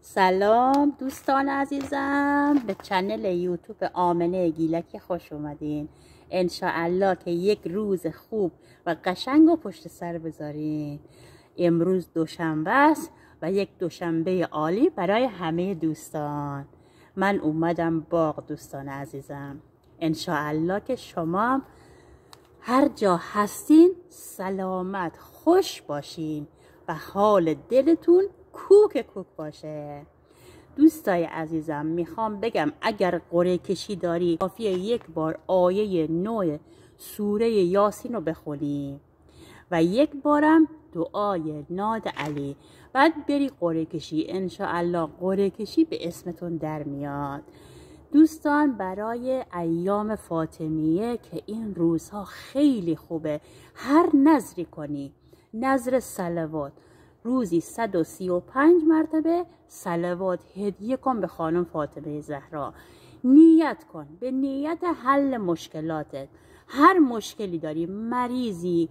سلام دوستان عزیزم، به چنل یوتیوب آمنه گیلکی خوش اومدین. انشاءالله که یک روز خوب و قشنگ و پشت سر بذارین. امروز دوشنبه است و یک دوشنبه عالی برای همه دوستان. من اومدم باغ دوستان عزیزم. انشاءالله که شما هر جا هستین سلامت خوش باشین و حال دلتون کوک باشه. دوستای عزیزم میخوام بگم اگر قرعه کشی داری کافیه یک بار آیه 9 سوره یاسین رو بخونی و یک بارم دعای ناد علی، بعد بری قرعه کشی. انشاءالله قرعه کشی به اسمتون در میاد. دوستان برای ایام فاطمیه که این روزها خیلی خوبه، هر نظری کنی، نظر صلوات روزی 135 مرتبه صلوات هدیه کن به خانم فاطمه زهرا. نیت کن به نیت حل مشکلاتت. هر مشکلی داری، مریضی،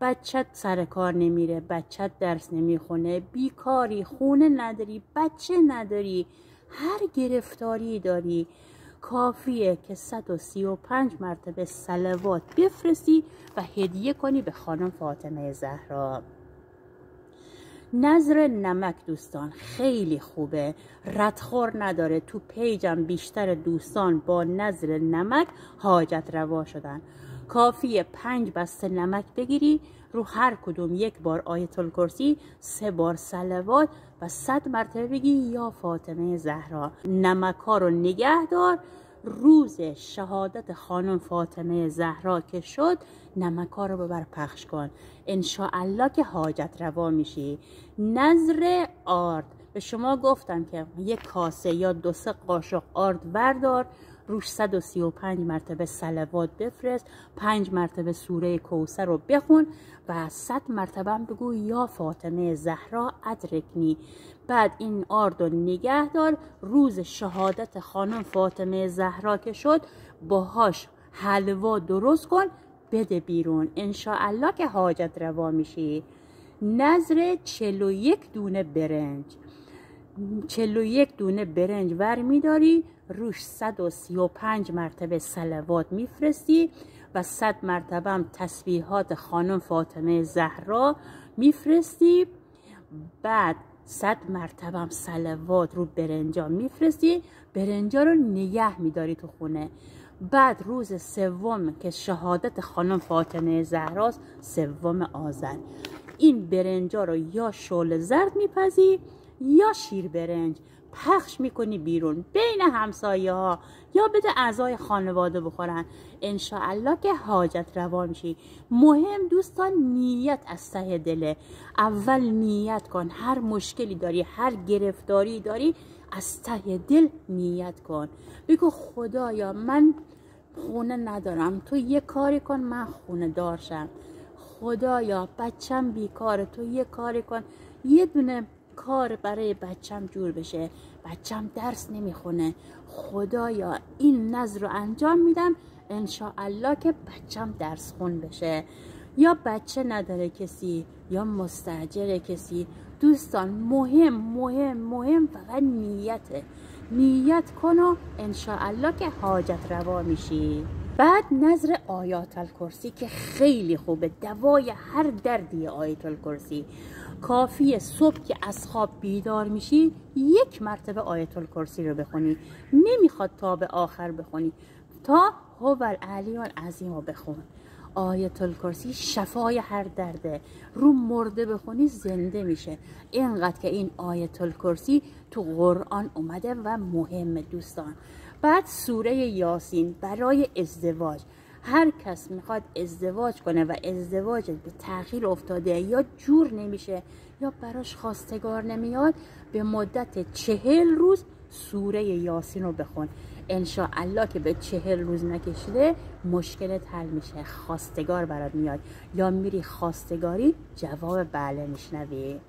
بچت سر کار نمیره، بچت درس نمیخونه، بیکاری، خونه نداری، بچه نداری، هر گرفتاری داری، کافیه که 135 مرتبه صلوات بفرستی و هدیه کنی به خانم فاطمه زهرا. نظر نمک دوستان خیلی خوبه، ردخور نداره. تو پیجم بیشتر دوستان با نظر نمک حاجت روا شدن. کافیه 5 بسته نمک بگیری، رو هر کدوم یک بار آیت الکرسی، 3 بار صلوات و 100 مرتبه بگی یا فاطمه زهرا. نمک ها رو نگه دار. روز شهادت خانم فاطمه زهرا که شد نمک ها رو ببر پخش کن. انشاءالله که حاجت روا میشی. نظر آرد به شما گفتم که یک کاسه یا 2-3 قاشق آرد بردار، روش 135 مرتبه صلوات بفرست، 5 مرتبه سوره کوثر رو بخون و 100 مرتبه هم بگو یا فاطمه زهرا ادرکنی. بعد این آرد رو نگه دار. روز شهادت خانم فاطمه زهرا که شد باهاش حلوا درست کن بده بیرون. انشاءالله که حاجت روا میشی. نظر 41 دونه برنج، 41 دونه برنج ور میداری، روش 135 مرتبه صلوات میفرستی و 100 مرتبه هم تسبیحات خانم فاطمه زهرا میفرستی. بعد 100 مرتبه هم صلوات رو برنجا میفرستی. برنجا رو نگه میداری تو خونه. بعد روز سوم که شهادت خانم فاطمه زهراست، 3 آذر، این برنجا رو یا شل زرد میپزی یا شیر برنج پخش میکنی بیرون بین همسایه ها یا بده اعضای خانواده بخورن. انشاءالله که حاجت روا میشی. مهم دوستان نیت از ته دله. اول نیت کن. هر مشکلی داری، هر گرفتاری داری، از ته دل نیت کن. بگو خدایا من خونه ندارم، تو یه کاری کن من خونه دارشم. خدایا بچم بیکاره، تو یه کاری کن یه دونه کار برای بچم جور بشه، بچم درس نمیخونه. خدایا این نظر رو انجام میدم انشاءالله که بچم درس خون بشه. یا بچه نداره کسی یا مستاجر کسی. دوستان مهم فقط نیته. نیت کن و انشاءالله که حاجت روا میشی. بعد نظر آیات الکرسی که خیلی خوبه، دوای هر دردی. آیات الکرسی کافیه صبح که از خواب بیدار میشی 1 مرتبه آیت الکرسی رو بخونی. نمیخواد تا به آخر بخونی، تا هو العلی العظیم رو بخون. آیت الکرسی شفای هر درده. رو مرده بخونی زنده میشه. اینقدر که این آیت الکرسی تو قرآن اومده و مهمه دوستان. بعد سوره یاسین برای ازدواج. هر کس میخواد ازدواج کنه و ازدواج به تأخیر افتاده یا جور نمیشه یا براش خواستگار نمیاد، به مدت 40 روز سوره یاسین رو بخون. انشاءالله که به 40 روز نکشیده مشکلت حل میشه، خواستگار برات میاد یا میری خواستگاری جواب بله میشنوی.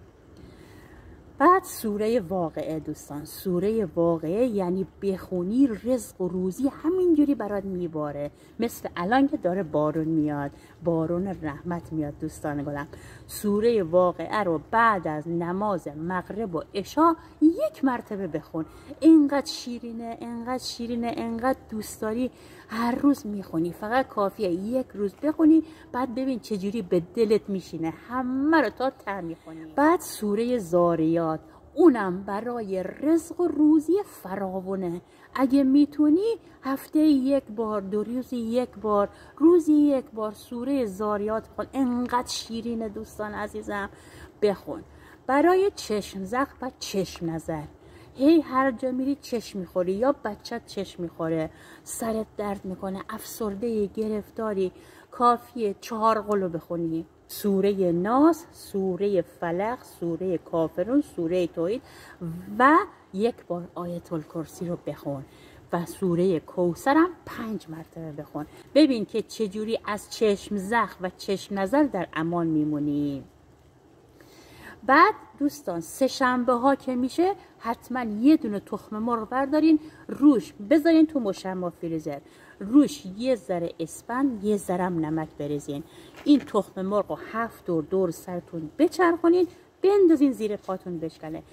بعد سوره واقعه دوستان، سوره واقعه یعنی بخونی رزق و روزی همینجوری برات میباره، مثل الان که داره بارون میاد، بارون رحمت میاد دوستان گلم. سوره واقعه رو بعد از نماز مغرب و عشا 1 مرتبه بخون. اینقدر شیرینه، انقدر شیرینه، انقدر دوست داری هر روز میخونی. فقط کافیه 1 روز بخونی، بعد ببین چجوری به دلت میشینه، همه رو تا ته میخونی. بعد سوره زاریات، اونم برای رزق و روزی فراوونه. اگه میتونی هفته 1 بار، 2 روزی 1 بار، روزی 1 بار سوره زاریات بخون. انقدر شیرینه دوستان عزیزم، بخون. برای چشم زخم و چشم نظر، هی هر جا میری چشم میخوری یا بچت چشم میخوره، سرت درد میکنه، افسرده، گرفتاری، کافیه 4 قلو بخونی. سوره ناس، سوره فلق، سوره کافرون، سوره توحید و 1 بار آیت الکرسی رو بخون و سوره کوثر هم 5 مرتبه بخون. ببین که چجوری از چشم زخم و چشم نظر در امان میمونی. بعد دوستان 3 شنبه ها که میشه حتما 1 دونه تخم مرغ بردارین، روش بذارین تو مشما فریزر، روش 1 ذره اسفند، 1 ذره نمک بریزین. این تخم مرغ رو 7 دور سرتون بچرخونین، بندازین زیر پاتون بشکنه.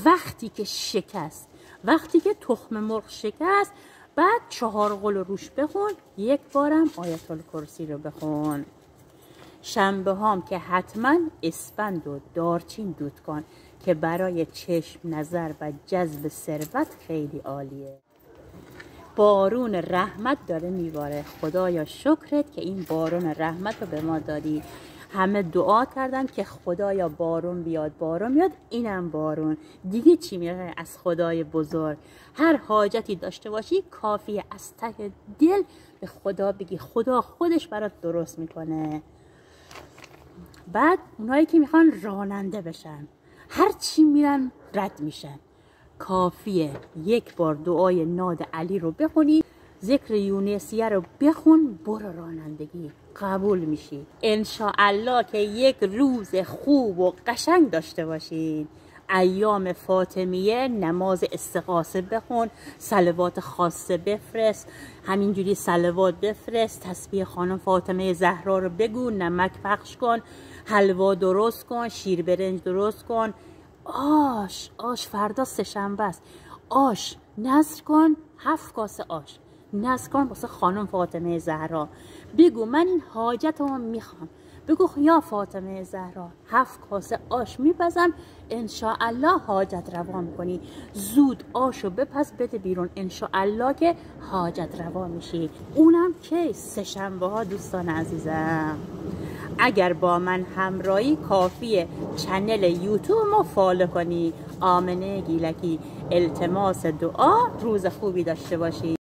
وقتی که شکست، وقتی که تخم مرغ شکست، بعد 4 قلو روش بخون، 1 بارم آیت الکرسی رو بخون. شنبه هام که حتما اسفند و دارچین دود کن که برای چشم نظر و جذب ثروت خیلی عالیه. بارون رحمت داره میباره. خدایا شکرت که این بارون رحمت رو به ما دادی. همه دعا کردن که خدایا بارون بیاد، بارون بیاد. اینم بارون. دیگه چی میره از خدای بزرگ؟ هر حاجتی داشته باشی کافیه از ته دل به خدا بگی، خدا خودش برات درست میکنه. بعد اونایی که میخوان راننده بشن، هر چی میرن رد میشن، کافیه 1 بار دعای ناد علی رو بخونی، ذکر یونسیه رو بخون، برو رانندگی، قبول میشی انشاءالله که 1 روز خوب و قشنگ داشته باشین. ایام فاطمیه نماز استغاثه بخون، صلوات خاصه بفرست، همینجوری صلوات بفرست، تسبیح خانم فاطمه زهرا رو بگو، نمک پخش کن، حلوا درست کن، شیر برنج درست کن، آش فردا 3 شنبه است، آش نذر کن، 7 کاسه آش نذر کن واسه خانم فاطمه زهرا. بگو من این حاجتمو میخوام، بگو یا فاطمه زهرا 7 کاسه آش میپزم، انشاءالله حاجت روا میکنی. زود آشو بپز بده بیرون، انشاءالله که حاجت روا میشی. اونم که 3 شنبه ها دوستان عزیزم. اگر با من همراهی کافیه چنل یوتیوب ما فالو کنی. آمنه گیلکی. التماس دعا، روز خوبی داشته باشی.